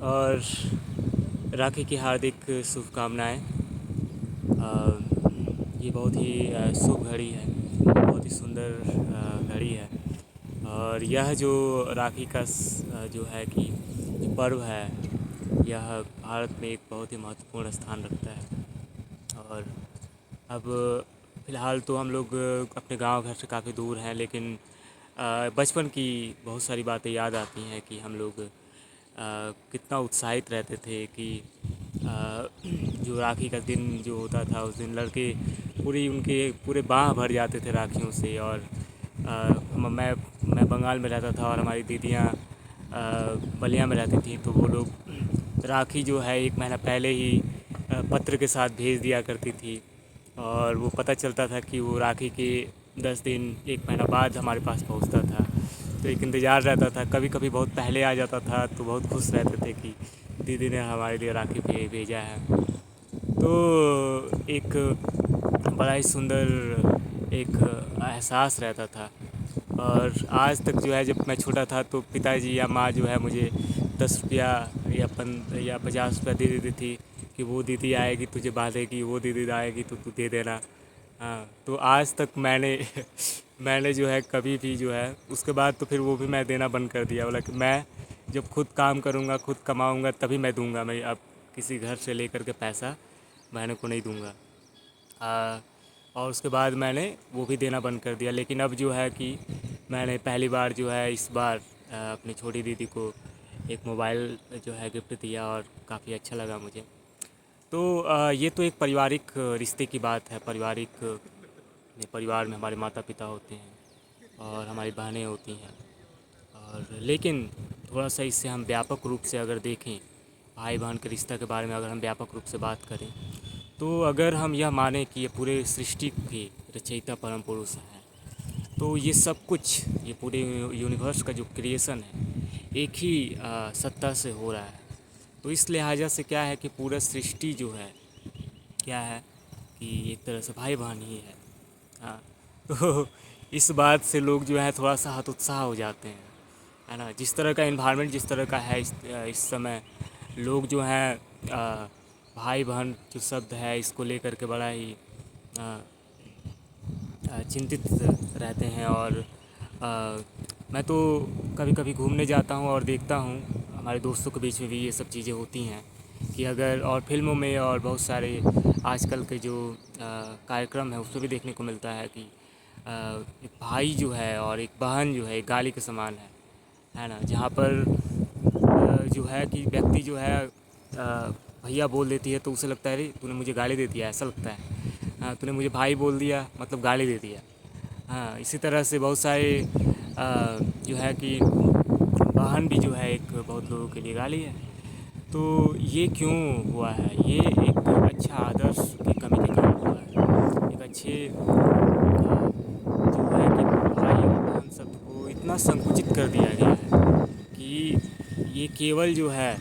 और राखी की हार्दिक शुभकामनाएँ। ये बहुत ही शुभ घड़ी है, बहुत ही सुंदर घड़ी है। और यह जो राखी का जो है कि जो पर्व है, यह भारत में एक बहुत ही महत्वपूर्ण स्थान रखता है। और अब फ़िलहाल तो हम लोग अपने गांव घर से काफ़ी दूर हैं, लेकिन बचपन की बहुत सारी बातें याद आती हैं कि हम लोग कितना उत्साहित रहते थे कि जो राखी का दिन जो होता था, उस दिन लड़के पूरी उनके पूरे बाँह भर जाते थे राखियों से। और मैं बंगाल में रहता था और हमारी दीदियाँ बलिया में रहती थी, तो वो लोग राखी जो है एक महीना पहले ही पत्र के साथ भेज दिया करती थी। और वो पता चलता था कि वो राखी के 10 दिन एक महीना बाद हमारे पास पहुंचता था। तो एक इंतज़ार रहता था, कभी कभी बहुत पहले आ जाता था तो बहुत खुश रहते थे कि दीदी ने हमारे लिए राखी भेजा है। तो एक बड़ा ही सुंदर एक एहसास रहता था। और आज तक जो है, जब मैं छोटा था तो पिताजी या माँ जो है मुझे 10 रुपया या 50 रुपया दे देती थी कि वो दीदी आएगी तुझे बांधेगी, वो दीदी आएगी तो तू दे देना। हाँ, तो आज तक मैंने मैंने जो है कभी भी जो है उसके बाद तो फिर वो भी मैं देना बंद कर दिया। बोला कि मैं जब खुद काम करूँगा, खुद कमाऊँगा तभी मैं दूँगा। मैं अब किसी घर से लेकर के पैसा बहनों को नहीं दूँगा। और उसके बाद मैंने वो भी देना बंद कर दिया। लेकिन अब जो है कि मैंने पहली बार जो है इस बार अपनी छोटी दीदी को एक मोबाइल जो है गिफ्ट दिया और काफ़ी अच्छा लगा मुझे। तो ये तो एक पारिवारिक रिश्ते की बात है। परिवार में हमारे माता पिता होते हैं और हमारी बहनें होती हैं। और लेकिन थोड़ा सा इससे हम व्यापक रूप से अगर देखें, भाई बहन के रिश्ते के बारे में अगर हम व्यापक रूप से बात करें, तो अगर हम यह माने कि ये पूरे सृष्टि के रचयिता परम पुरुष हैं, तो ये सब कुछ, ये पूरे यूनिवर्स का जो क्रिएशन है एक ही सत्ता से हो रहा है। तो इस लिहाजा से क्या है कि पूरा सृष्टि जो है क्या है कि एक तरह से भाई बहन ही है। हाँ, तो इस बात से लोग जो है थोड़ा सा हतोत्साह हो जाते हैं, है ना। जिस तरह का इन्वायरमेंट जिस तरह का है इस समय, लोग जो हैं भाई बहन जो शब्द है इसको लेकर के बड़ा ही अ, चिंतित रहते हैं। और मैं तो कभी कभी घूमने जाता हूँ और देखता हूँ हमारे दोस्तों के बीच में भी ये सब चीज़ें होती हैं कि अगर, और फिल्मों में और बहुत सारे आजकल के जो कार्यक्रम है उसमें भी देखने को मिलता है कि एक भाई जो है और एक बहन जो है एक गाली के समान है ना। जहाँ पर जो है कि व्यक्ति जो है भैया बोल देती है तो उसे लगता है अरे तूने मुझे गाली दे दिया, ऐसा लगता है। हाँ, तूने मुझे भाई बोल दिया मतलब गाली दे दिया। हाँ, इसी तरह से बहुत सारे जो है कि बहन भी जो है एक बहुत लोगों के लिए गाली है। तो ये क्यों हुआ है? ये एक अच्छा आदर्श की कमी के कारण हुआ है। एक अच्छे जो है कि भाई और बहन शब्द को इतना संकुचित कर दिया गया है कि ये केवल जो है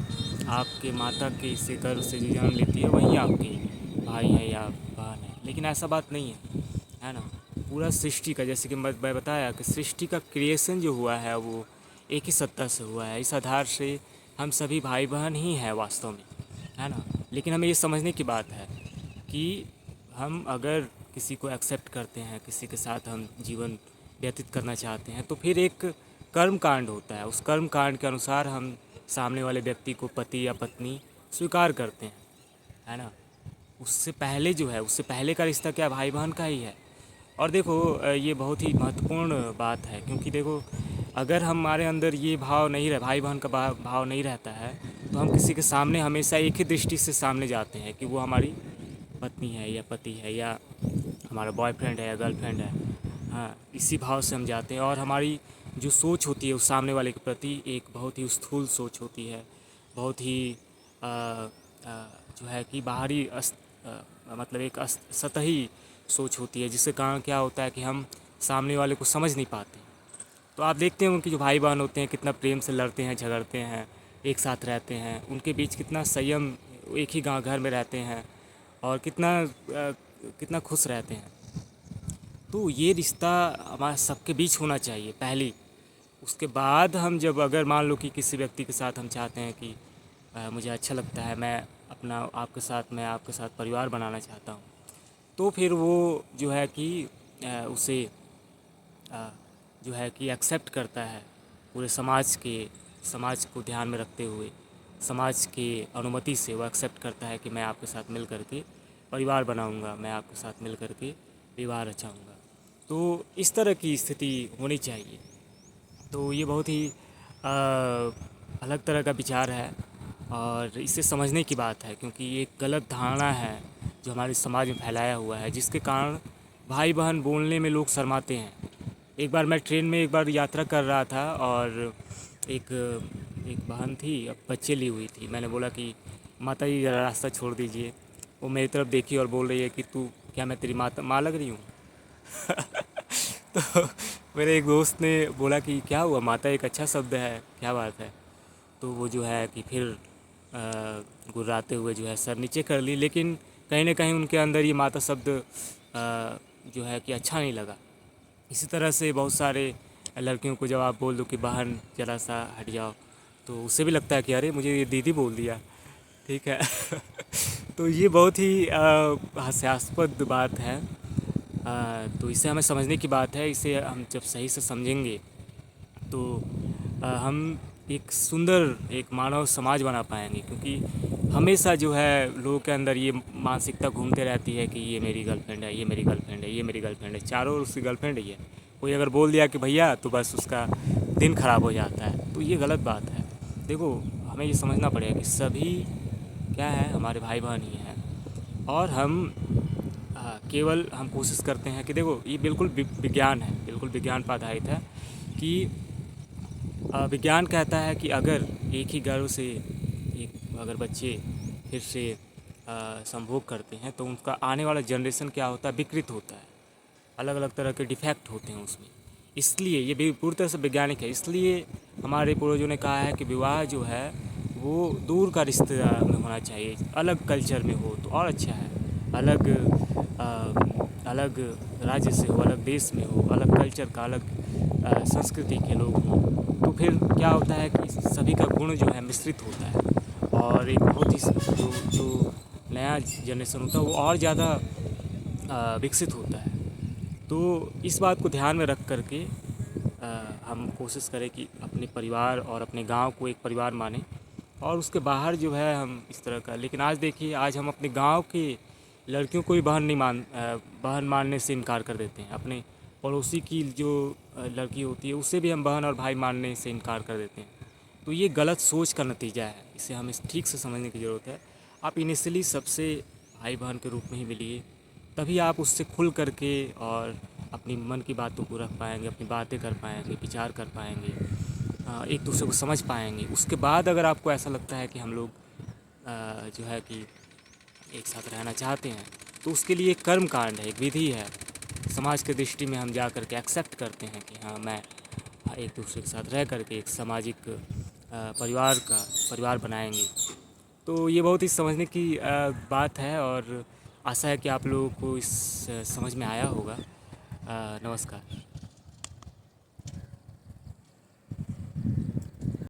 आपके माता के से गर्भ से जो जन्म लेती है वही आपकी भाई है या बहन है। लेकिन ऐसा बात नहीं है ना। पूरा सृष्टि का, जैसे कि मैं बताया कि सृष्टि का क्रिएशन जो हुआ है वो एक ही सत्ता से हुआ है। इस आधार से हम सभी भाई बहन ही हैं वास्तव में, है ना। लेकिन हमें ये समझने की बात है कि हम अगर किसी को एक्सेप्ट करते हैं, किसी के साथ हम जीवन व्यतीत करना चाहते हैं, तो फिर एक कर्म कांड होता है। उस कर्म कांड के अनुसार हम सामने वाले व्यक्ति को पति या पत्नी स्वीकार करते हैं, है ना। उससे पहले जो है, उससे पहले का रिश्ता क्या भाई बहन का ही है। और देखो ये बहुत ही महत्वपूर्ण बात है, क्योंकि देखो अगर हमारे अंदर ये भाव नहीं रहे, भाई बहन का भाव नहीं रहता है, तो हम किसी के सामने हमेशा एक ही दृष्टि से सामने जाते हैं कि वो हमारी पत्नी है या पति है या हमारा बॉयफ्रेंड है या गर्लफ्रेंड है। हाँ, इसी भाव से हम जाते हैं। और हमारी जो सोच होती है उस सामने वाले के प्रति एक बहुत ही स्थूल सोच होती है, बहुत ही अ, जो है कि बाहरी मतलब एक सतही सोच होती है, जिसके कारण क्या होता है कि हम सामने वाले को समझ नहीं पाते। तो आप देखते हैं उनके जो भाई बहन होते हैं कितना प्रेम से लड़ते हैं, झगड़ते हैं, एक साथ रहते हैं, उनके बीच कितना संयम, एक ही गाँव घर में रहते हैं और कितना खुश रहते हैं। तो ये रिश्ता हमारा सबके बीच होना चाहिए पहले। उसके बाद हम जब अगर मान लो कि किसी व्यक्ति के साथ हम चाहते हैं कि मुझे अच्छा लगता है, मैं आपके साथ परिवार बनाना चाहता हूँ। तो फिर वो जो है कि उसे जो है कि एक्सेप्ट करता है, पूरे समाज को ध्यान में रखते हुए, समाज की अनुमति से वो एक्सेप्ट करता है कि मैं आपके साथ मिल कर के परिवार बनाऊंगा, मैं आपके साथ मिल कर के विवाह रचाऊंगा। तो इस तरह की स्थिति होनी चाहिए। तो ये बहुत ही अलग तरह का विचार है और इसे समझने की बात है, क्योंकि ये एक गलत धारणा है जो हमारे समाज में फैलाया हुआ है, जिसके कारण भाई बहन बोलने में लोग शर्माते हैं। एक बार मैं ट्रेन में एक बार यात्रा कर रहा था और एक एक बहन थी, अब बच्चे ली हुई थी। मैंने बोला कि माता जी ज़रा रास्ता छोड़ दीजिए। वो मेरी तरफ देखी और बोल रही है कि तू क्या, मैं तेरी माता माँ लग रही हूँ? तो मेरे एक दोस्त ने बोला कि क्या हुआ, माता एक अच्छा शब्द है, क्या बात है? तो वो जो है कि फिर गुर्राते हुए जो है सर नीचे कर ली, लेकिन कहीं ना कहीं उनके अंदर ये माता शब्द जो है कि अच्छा नहीं लगा। इसी तरह से बहुत सारे लड़कियों को जब आप बोल दो कि बहन ज़रा सा हट जाओ, तो उससे भी लगता है कि अरे मुझे ये दीदी बोल दिया, ठीक है। तो ये बहुत ही हास्यास्पद बात है। तो इसे हमें समझने की बात है। इसे हम जब सही से समझेंगे तो हम एक सुंदर एक मानव समाज बना पाएंगे, क्योंकि हमेशा जो है लोगों के अंदर ये मानसिकता घूमते रहती है कि ये मेरी गर्लफ्रेंड है, ये मेरी गर्लफ्रेंड है, ये मेरी गर्लफ्रेंड है, चारों ओर उसकी गर्लफ्रेंड ही है। कोई अगर बोल दिया कि भैया, तो बस उसका दिन ख़राब हो जाता है। तो ये गलत बात है। देखो, हमें ये समझना पड़ेगा कि सभी क्या है, हमारे भाई बहन ही हैं। और केवल हम कोशिश करते हैं कि देखो, ये बिल्कुल विज्ञान है, बिल्कुल विज्ञान पर आधारित है कि विज्ञान कहता है कि अगर एक ही गर्भ से एक अगर बच्चे फिर से संभोग करते हैं तो उनका आने वाला जनरेशन क्या होता है, विकृत होता है, अलग अलग तरह के डिफेक्ट होते हैं उसमें। इसलिए ये भी पूरी तरह से वैज्ञानिक है। इसलिए हमारे पूर्वजों ने कहा है कि विवाह जो है वो दूर का रिश्तेदार में होना चाहिए, अलग कल्चर में हो तो और अच्छा है। अलग अलग राज्य से हो, अलग देश में हो, अलग कल्चर का, अलग संस्कृति के लोग हों, तो फिर क्या होता है कि सभी का गुण जो है मिश्रित होता है और एक बहुत ही जो नया जनरेशन होता है वो और ज़्यादा विकसित होता है। तो इस बात को ध्यान में रख कर के हम कोशिश करें कि अपने परिवार और अपने गांव को एक परिवार मानें, और उसके बाहर जो है हम इस तरह का। लेकिन आज देखिए, आज हम अपने गांव के लड़कियों को भी बहन मानने से इनकार कर देते हैं। अपने पड़ोसी की जो लड़की होती है उसे भी हम बहन और भाई मानने से इनकार कर देते हैं। तो ये गलत सोच का नतीजा है, इसे हमें ठीक से समझने की ज़रूरत है। आप इनिशियली सबसे भाई बहन के रूप में ही मिलिए, तभी आप उससे खुल करके और अपनी मन की बातों को रख पाएंगे, अपनी बातें कर पाएंगे, विचार कर पाएंगे, एक दूसरे को समझ पाएंगे। उसके बाद अगर आपको ऐसा लगता है कि हम लोग जो है कि एक साथ रहना चाहते हैं, तो उसके लिए एक कर्म कांड है, एक विधि है। समाज के दृष्टि में हम जा कर के एक्सेप्ट करते हैं कि हाँ, मैं एक दूसरे के साथ रह करके एक सामाजिक परिवार बनाएंगे। तो ये बहुत ही समझने की बात है और आशा है कि आप लोगों को इस समझ में आया होगा। नमस्कार।